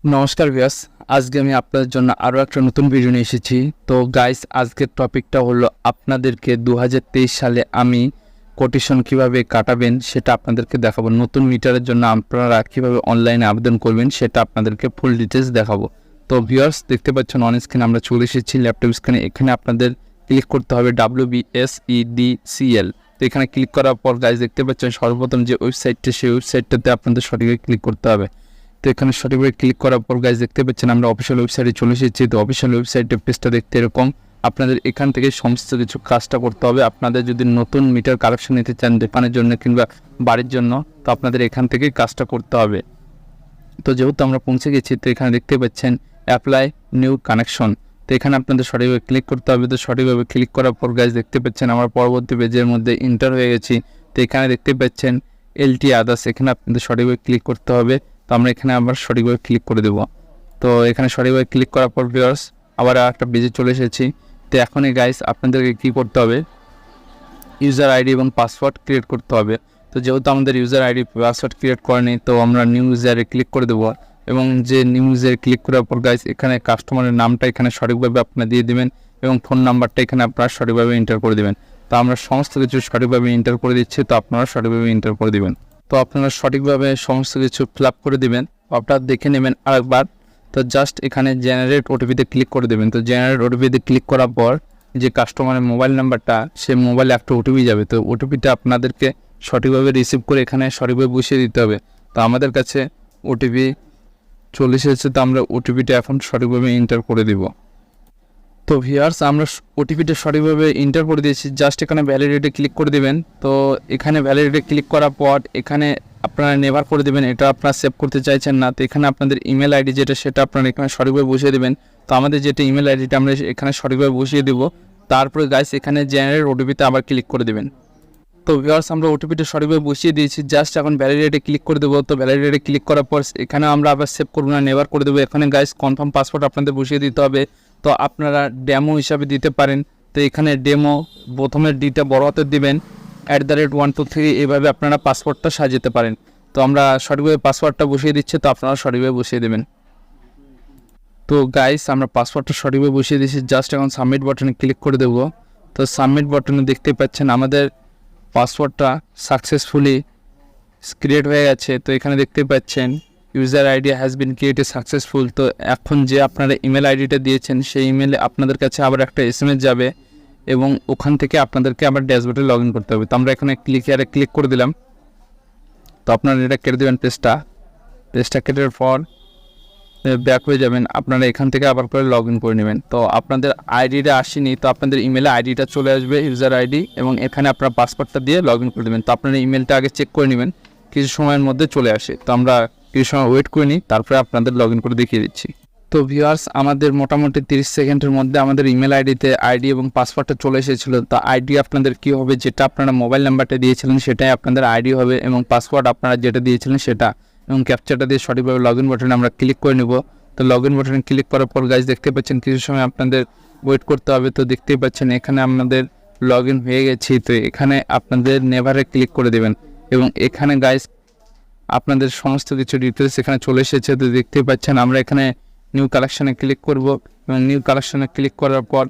নমস্কার ভিউয়ার্স, আজকে আমি আপনাদের জন্য আরও একটা নতুন ভিডিও নিয়ে এসেছি। তো গাইস, আজকের টপিকটা হলো আপনাদেরকে 2023 সালে আমি কোটেশন কিভাবে কাটাবেন সেটা আপনাদেরকে দেখাবো। নতুন মিটারের জন্য আপনারা কীভাবে অনলাইনে আবেদন করবেন সেটা আপনাদেরকে ফুল ডিটেলস দেখাবো। তো ভিউয়ার্স, দেখতে পাচ্ছেন অন স্ক্রিনে আমরা চলে এসেছি ল্যাপটপ স্ক্রিনে। এখানে আপনাদের ক্লিক করতে হবে WBSEDCl। তো এখানে ক্লিক করার পর গাইস দেখতে পাচ্ছেন সর্বপ্রথম যে ওয়েবসাইটটা, সেই ওয়েবসাইটটাতে আপনাদের সঠিকভাবে ক্লিক করতে হবে। তো এখানে সঠিকভাবে ক্লিক করার পর গাইজ দেখতে পাচ্ছেন আমরা অফিসিয়াল ওয়েবসাইটে চলে এসেছি। তো অফিসিয়াল ওয়েবসাইটের পেজটা দেখতে এরকম। আপনাদের এখান থেকে সমস্ত কিছু কাজটা করতে হবে। আপনাদের যদি নতুন মিটার কানেকশন নিতে চান দোকানের জন্য কিংবা বাড়ির জন্য, তো আপনাদের এখান থেকে কাজটা করতে হবে। তো যেহেতু আমরা পৌঁছে গেছি, তো এখানে দেখতে পাচ্ছেন অ্যাপ্লাই নিউ কানেকশন। তো এখানে আপনাদের সঠিকভাবে ক্লিক করতে হবে। তো সঠিকভাবে ক্লিক করার পর গাইজ দেখতে পাচ্ছেন আমরা পরবর্তী পেজের মধ্যে এন্টার হয়ে গেছি। তো এখানে দেখতে পাচ্ছেন LT আদার্স, এখানে আপনাদের সঠিকভাবে ক্লিক করতে হবে। তো আমরা এখানে আবার সঠিকভাবে ক্লিক করে দেব। তো এখানে সঠিকভাবে ক্লিক করার পর ভিউয়ার্স আবার একটা পেজে চলে এসেছি। তো এখনই গাইস আপনাদেরকে কী করতে হবে, ইউজার আইডি এবং পাসওয়ার্ড ক্রিয়েট করতে হবে। তো যেহেতু আমাদের ইউজার আইডি পাসওয়ার্ড ক্রিয়েট করেনি, তো আমরা নিউ ইউজারে ক্লিক করে দেবো। এবং যে নিউ ইউজারে ক্লিক করার পর গাইস এখানে কাস্টমারের নামটা এখানে সঠিকভাবে আপনারা দিয়ে দেবেন এবং ফোন নাম্বারটা এখানে আপনারা সঠিকভাবে এন্টার করে দেবেন। তো আমরা সমস্ত কিছু সঠিকভাবে এন্টার করে দিচ্ছি, তো আপনারা সঠিকভাবে এন্টার করে দেবেন। তো আপনারা সঠিকভাবে সমস্ত কিছু ফিল আপ করে দেবেন। আপনারা দেখে নেবেন আরেকবার। তো জাস্ট এখানে জেনারেট ওটিপিতে ক্লিক করে দেবেন। তো জেনারেট ওটিপিতে ক্লিক করার পর যে কাস্টমারের মোবাইল নাম্বারটা, সেই মোবাইলে একটা ওটিপি যাবে। তো ওটিপিটা আপনাদেরকে সঠিকভাবে রিসিভ করে এখানে সঠিকভাবে বসিয়ে দিতে হবে। তো আমাদের কাছে ওটিপি চলে এসেছে, তো আমরা ওটিপিটা এখন সঠিকভাবে এন্টার করে দিব। তো ভিউয়ার্স, আমরা ওটিপিটা সঠিকভাবে এন্টার করে দিয়েছি। জাস্ট এখানে ভ্যালিডিটি ক্লিক করে দেবেন। তো এখানে ভ্যালিডিটি ক্লিক করার পর এখানে আপনারা নেভার করে দেবেন, এটা আপনারা সেভ করতে চাইছেন না। তো এখানে আপনাদের ইমেল আইডি যেটা, সেটা আপনারা এখানে সঠিকভাবে বসিয়ে দেবেন। তো আমাদের যেটা ইমেল আইডিটা আমরা এখানে সঠিকভাবে বসিয়ে দেবো। তারপরে গাইস এখানে জেনারেট ওটিপিতে আবার ক্লিক করে দেবেন। তো ভিউয়ার্স, আমরা ওটিপিটা সঠিকভাবে বসিয়ে দিয়েছি। জাস্ট এখন ভ্যালিডিটি ক্লিক করে দেবো। তো ভ্যালিডিটি ক্লিক করার পর এখানে আমরা আবার সেভ করবো না, নেভার করে দেবো। এখানে গাইস কনফার্ম পাসওয়ার্ড আপনাদের বসিয়ে দিতে হবে। তো আপনারা ডেমো হিসাবে দিতে পারেন। তো এখানে ডেমো প্রথমের ডিটা বড় হাতের দিবেন, @123, এভাবে আপনারা পাসওয়ার্ডটা সাজাতে পারেন। তো আমরা সঠিকভাবে পাসওয়ার্ডটা বসিয়ে দিচ্ছি, তো আপনারা সঠিকভাবে বসিয়ে দেবেন। তো গাইস, আমরা পাসওয়ার্ডটা সঠিকভাবে বসিয়ে দিয়েছি। জাস্ট এখন সাবমিট বাটনে ক্লিক করে দেবো। তো সাবমিট বাটনে দেখতে পাচ্ছেন আমাদের পাসওয়ার্ডটা সাকসেসফুলি ক্রিয়েট হয়ে গেছে। তো এখানে দেখতে পাচ্ছেন user ID has been created successful. তো এখন যে আপনারা ইমেল আইডিটা দিয়েছেন, সেই ইমেলে আপনাদের কাছে আবার একটা SMS যাবে এবং ওখান থেকে আপনাদেরকে আবার ড্যাশবোর্ডে লগ ইন করতে হবে। তো আমরা এখানে ক্লিক করে দিলাম। তো আপনারা এটা কেটে দেবেন, পেজটা কেটার পর ব্যাক হয়ে যাবেন। আপনারা এখান থেকে আবার করে লগ ইন করে নেবেন। তো আপনাদের আইডিটা আসেনি, তো আপনাদের ইমেলে আইডিটা চলে আসবে, ইউজার আইডি, এবং এখানে আপনার পাসওয়ার্ডটা দিয়ে লগ ইন করে দেবেন। তো আপনারা ইমেলটা আগে চেক করে নেবেন, কিছু সময়ের মধ্যে চলে আসে। তো আমরা কিছু সময় ওয়েট করে নিই, তারপরে আপনাদের লগ ইন করে দেখিয়ে দিচ্ছি। তো ভিউয়ার্স, আমাদের মোটামুটি 30 সেকেন্ডের মধ্যে আমাদের ইমেল আইডিতে আইডি এবং পাসওয়ার্ডটা চলে এসেছিলো। তো আইডি আপনাদের কী হবে, যেটা আপনারা মোবাইল নাম্বারটা দিয়েছিলেন সেটাই আপনাদের আইডি হবে, এবং পাসওয়ার্ড আপনারা যেটা দিয়েছিলেন সেটা, এবং ক্যাপচারটা দিয়ে সঠিকভাবে লগ ইন বাটনে আমরা ক্লিক করে নেব। তো লগ ইন বাটনে ক্লিক করার পর গাইজ দেখতে পাচ্ছেন কিছু সময় আপনাদের ওয়েট করতে হবে। তো দেখতেই পাচ্ছেন এখানে আমাদের লগ ইন হয়ে গেছি। তো এখানে আপনাদের নেভারে ক্লিক করে দেবেন এবং এখানে গাইজ আপনাদের সমস্ত কিছু ডিটেলস এখানে চলে এসেছে। তো দেখতেই পাচ্ছেন আমরা এখানে নিউ কালেকশানে ক্লিক করব, এবং নিউ কালেকশানে ক্লিক করার পর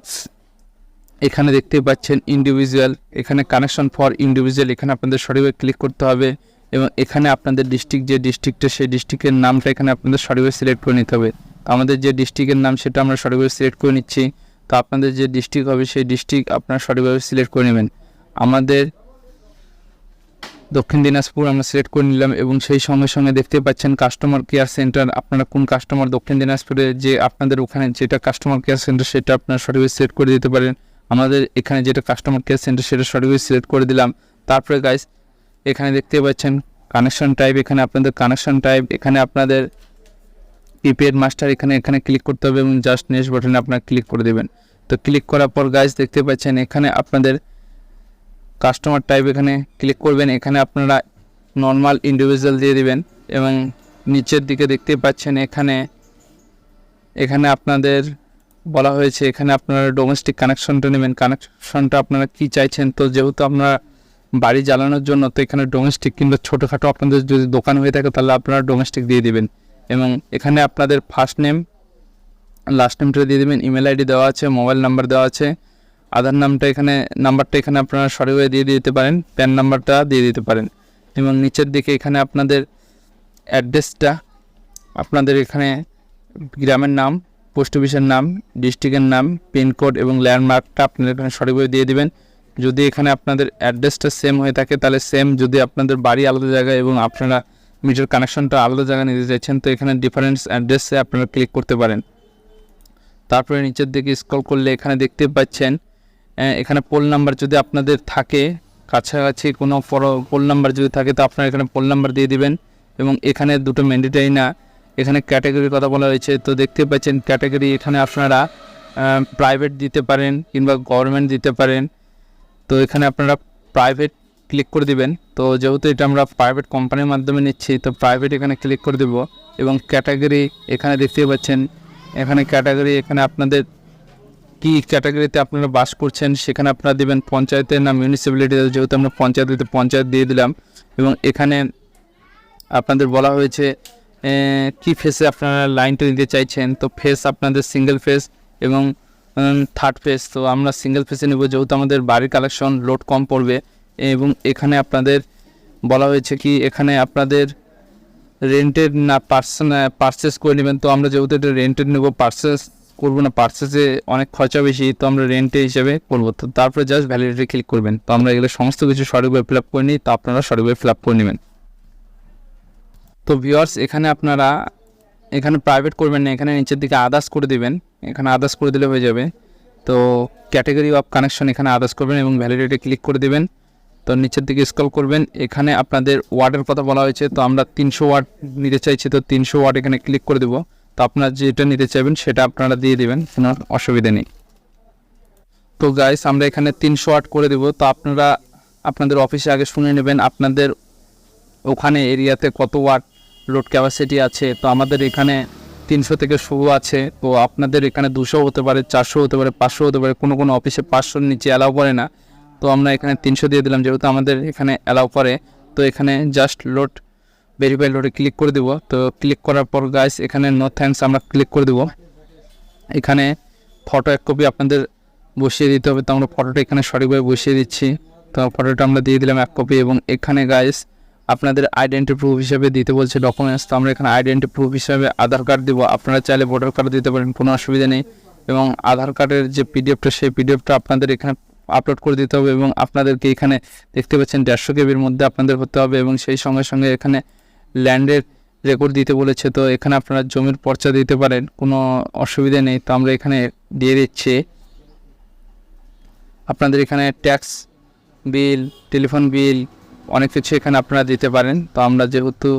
এখানে দেখতেই পাচ্ছেন ইন্ডিভিজুয়াল, এখানে কানেকশন ফর ইন্ডিভিজুয়াল, এখানে আপনাদের সঠিকভাবে ক্লিক করতে হবে। এবং এখানে আপনাদের ডিস্ট্রিক্ট, যে ডিস্ট্রিক্টটা, সেই ডিস্ট্রিক্টের নামটা এখানে আপনাদের সঠিকভাবে সিলেক্ট করে নিতে হবে। তো আমাদের যে ডিস্ট্রিক্টের নাম সেটা আমরা সঠিকভাবে সিলেক্ট করে নিচ্ছি। তো আপনাদের যে ডিস্ট্রিক্ট হবে সেই ডিস্ট্রিক্ট আপনারা সঠিকভাবে সিলেক্ট করে নেবেন। আমাদের দক্ষিণ দিনাজপুর আমরা সিলেক্ট করে নিলাম, এবং সেই সঙ্গে সঙ্গে দেখতে পাচ্ছেন কাস্টমার কেয়ার সেন্টার, আপনারা কোন কাস্টমার দক্ষিণ দিনাজপুরে যে আপনাদের ওখানে যেটা কাস্টমার কেয়ার সেন্টার সেটা আপনারা সঠিকভাবে সিলেক্ট করে দিতে পারেন। আমাদের এখানে যেটা কাস্টমার কেয়ার সেন্টার সেটা সঠিকভাবে সিলেক্ট করে দিলাম। তারপরে গাইস এখানে দেখতে পাচ্ছেন কানেকশন টাইপ, এখানে আপনাদের কানেকশন টাইপ, এখানে আপনাদের প্রিপেড মাস্টার, এখানে ক্লিক করতে হবে এবং জাস্ট নেক্সট বাটনে আপনারা ক্লিক করে দেবেন। তো ক্লিক করার পর গাইস দেখতে পাচ্ছেন এখানে আপনাদের কাস্টমার টাইপ, এখানে ক্লিক করবেন। এখানে আপনারা নর্মাল ইন্ডিভিজুয়াল দিয়ে দিবেন, এবং নিচের দিকে দেখতে পাচ্ছেন এখানে আপনাদের বলা হয়েছে এখানে আপনারা ডোমেস্টিক কানেকশনটা নেবেন। কানেকশনটা আপনারা কি চাইছেন, তো যেহেতু আপনারা বাড়ি জ্বালানোর জন্য, তো এখানে ডোমেস্টিক কিংবা ছোটোখাটো আপনাদের যদি দোকান হয়ে থাকে তাহলে আপনারা ডোমেস্টিক দিয়ে দিবেন। এবং এখানে আপনাদের ফার্স্ট নেম, লাস্ট নেমটা দিয়ে দেবেন, ইমেল আইডি দেওয়া আছে, মোবাইল নাম্বার দেওয়া আছে, আধার নাম্বারটা এখানে আপনারা সঠিকভাবে দিয়ে দিতে পারেন, প্যান নাম্বারটা দিয়ে দিতে পারেন। এবং নিচের দিকে এখানে আপনাদের অ্যাড্রেসটা, আপনাদের এখানে গ্রামের নাম, পোস্ট অফিসের নাম, ডিস্ট্রিক্টের নাম, পিনকোড এবং ল্যান্ডমার্কটা আপনারা এখানে সঠিকভাবে দিয়ে দিবেন। যদি এখানে আপনাদের অ্যাড্রেসটা সেম হয়ে থাকে তাহলে সেম, যদি আপনাদের বাড়ি আলাদা জায়গায় এবং আপনারা মিটার কানেকশনটা আলাদা জায়গায় নিতে চাইছেন তো এখানে ডিফারেন্স অ্যাড্রেসে আপনারা ক্লিক করতে পারেন। তারপরে নিচের দিকে স্ক্রল করলে এখানে দেখতে পাচ্ছেন এখানে পোল নাম্বার যদি আপনাদের থাকে, কাছাকাছি কোনো পোল নাম্বার যদি থাকে তো আপনারা এখানে পোল নাম্বার দিয়ে দিবেন। এবং এখানে দুটো ম্যান্ডেটরি না, এখানে ক্যাটাগরির কথা বলা হয়েছে। তো দেখতে পাচ্ছেন ক্যাটাগরি এখানে আপনারা প্রাইভেট দিতে পারেন কিংবা গভর্নমেন্ট দিতে পারেন। তো এখানে আপনারা প্রাইভেট ক্লিক করে দিবেন। তো যেহেতু এটা আমরা প্রাইভেট কোম্পানির মাধ্যমে নিচ্ছি তো প্রাইভেট এখানে ক্লিক করে দেব। এবং ক্যাটাগরি এখানে দেখতে পাচ্ছেন, এখানে ক্যাটাগরি এখানে আপনাদের কী ক্যাটাগরিতে আপনারা বাস করছেন সেখানে আপনারা দেবেন পঞ্চায়েতের না মিউনিসিপ্যালিটি, যেহেতু আমরা পঞ্চায়েত দিয়ে দিলাম। এবং এখানে আপনাদের বলা হয়েছে কি ফেসে আপনারা লাইনটা দিতে চাইছেন। তো ফেস আপনাদের সিঙ্গেল ফেস এবং থার্ড ফেস। তো আমরা সিঙ্গেল ফেসে নেব যেহেতু আমাদের বাড়ির কালেকশন লোড কম পড়বে। এবং এখানে আপনাদের বলা হয়েছে কি এখানে আপনাদের রেন্টেড না পারচেস করে নেবেন। তো আমরা যেহেতু এটা রেন্টেড নেব, পারচেস করবো না, পারচেসে অনেক খরচা বেশি, তো আমরা রেন্টে হিসেবে করবো। তো তারপরে জাস্ট ভ্যালিডিটি ক্লিক করবেন। তো আমরা এগুলো সমস্ত কিছু সঠিকভাবে ফিল আপ করে নিই, তো আপনারা সঠিকভাবে ফিল আপ করে নেবেন। তো ভিউয়ার্স এখানে আপনারা এখানে প্রাইভেট করবেন না, এখানে নিচের দিকে আদার্স করে দেবেন, এখানে আদার্স করে দিলে হয়ে যাবে। তো ক্যাটাগরি অফ কানেকশন এখানে আদার্স করবেন এবং ভ্যালিডিটি ক্লিক করে দেবেন। তো নিচের দিকে স্ক্রল করবেন, এখানে আপনাদের ওয়ার্ডের কথা বলা হয়েছে। তো আমরা 300 ওয়াট নিতে চাইছি, তো 300 ওয়াট এখানে ক্লিক করে দেবো। তো আপনারা যেটা নিতে চাইবেন সেটা আপনারা দিয়ে দেবেন, কোনো অসুবিধা নেই। তো গাইস আমরা এখানে 300 ওয়াট করে দেবো। তো আপনারা আপনাদের অফিসে আগে শুনে নেবেন আপনাদের ওখানে এরিয়াতে কত ওয়াট লোড ক্যাপাসিটি আছে। তো আমাদের এখানে 300 থেকে শুরু আছে। তো আপনাদের এখানে 200 হতে পারে, 400 হতে পারে, 500 হতে পারে, কোনো অফিসে 500-র নিচে অ্যালাউ করে না। তো আমরা এখানে 300 দিয়ে দিলাম যেহেতু আমাদের এখানে অ্যালাউ করে। তো এখানে জাস্ট লোড ভেরিফাই লোডে ক্লিক করে দেবো। তো ক্লিক করার পর গাইস এখানে নো থ্যাঙ্কস আমরা ক্লিক করে দেবো। এখানে ফটো 1 কপি আপনাদের বসিয়ে দিতে হবে। তো আমরা ফটোটা এখানে সঠিকভাবে বসিয়ে দিচ্ছি। তো ফটোটা আমরা দিয়ে দিলাম 1 কপি। এবং এখানে গাইস আপনাদের আইডেন্টি প্রুফ হিসেবে দিতে বলছে ডকুমেন্টস। তো আমরা এখানে আইডেন্টি প্রুফ হিসেবে আধার কার্ড দেবো, আপনারা চাইলে ভোটার কার্ড দিতে পারেন, কোনো অসুবিধা নেই। এবং আধার কার্ডের যে পিডিএফটা সেই পিডিএফটা আপনাদের এখানে আপলোড করে দিতে হবে। এবং আপনাদেরকে এখানে দেখতে পাচ্ছেন 150 কেবির মধ্যে আপনাদের হতে হবে। এবং সেই সঙ্গে সঙ্গে এখানে ল্যান্ডের রেকর্ড দিতে বলেছে। তো এখানে আপনারা জমির পর্চা দিতে পারেন, কোনো অসুবিধা নেই। তো আমরা এখানে দিয়ে দিচ্ছি। আপনাদের এখানে ট্যাক্স বিল, টেলিফোন বিল অনেক কিছু এখানে আপনারা দিতে পারেন। তো আমরা যেহেতু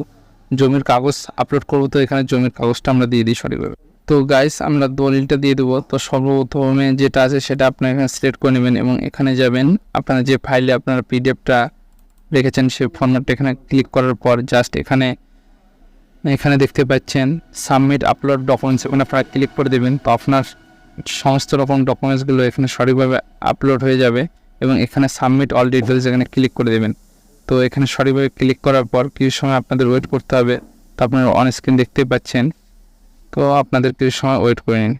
জমির কাগজ আপলোড করবো তো এখানে জমির কাগজটা আমরা দিয়ে দিই সঠিকভাবে। তো গাইস আমরা দলিলটা দিয়ে দেবো। তো সর্বপ্রথমে যেটা আছে সেটা আপনারা এখানে সিলেক্ট করে নেবেন এবং এখানে যাবেন আপনারা যে ফাইলে আপনারা পিডিএফটা রেখেছেন সেই ফরম্যাটটা এখানে ক্লিক করার পর জাস্ট এখানে দেখতে পাচ্ছেন সাবমিট আপলোড ডকুমেন্টস, এখানে আপনারা ক্লিক করে দেবেন। তো আপনার সমস্ত রকম ডকুমেন্টসগুলো এখানে সঠিকভাবে আপলোড হয়ে যাবে। এবং এখানে সাবমিট অল ডিটেলস এখানে ক্লিক করে দেবেন। তো এখানে সঠিকভাবে ক্লিক করার পর কিছু সময় আপনাদের ওয়েট করতে হবে। তো আপনারা অন স্ক্রিন দেখতে পাচ্ছেন। তো আপনাদের কিছু সময় ওয়েট করে নিন।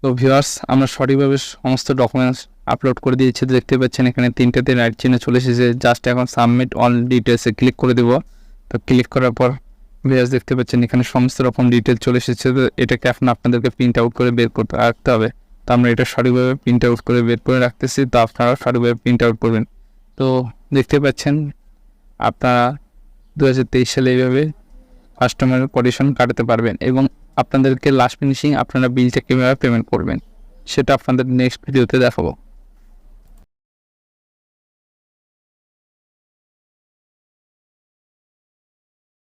তো ভিউয়ার্স আমরা সঠিকভাবে সমস্ত ডকুমেন্টস আপলোড করে দিয়েছি। দেখতে পাচ্ছেন এখানে 3টেতে রাইট চিহ্ন চলে এসেছে। জাস্ট এখন সাবমিট অল ডিটেলসে ক্লিক করে দেবো। তো ক্লিক করার পর ভিউয়ার্স দেখতে পাচ্ছেন এখানে সমস্ত রকম ডিটেলস চলে এসেছে। তো এটাকে এখন আপনাদেরকে প্রিন্ট আউট করে বের করতে রাখতে হবে। তো আমরা এটা সঠিকভাবে প্রিন্ট আউট করে বের করে রাখতেছি। তো আপনারা সঠিকভাবে প্রিন্ট আউট করবেন। তো দেখতে পাচ্ছেন আপনারা 2023 সালে এইভাবে কাস্টমারের কন্ডিশন কাটাতে পারবেন। এবং আপনাদেরকে লাস্ট ফিনিশিং আপনারা বিলটা কীভাবে পেমেন্ট করবেন সেটা আপনাদের নেক্সট ভিডিওতে দেখাবো।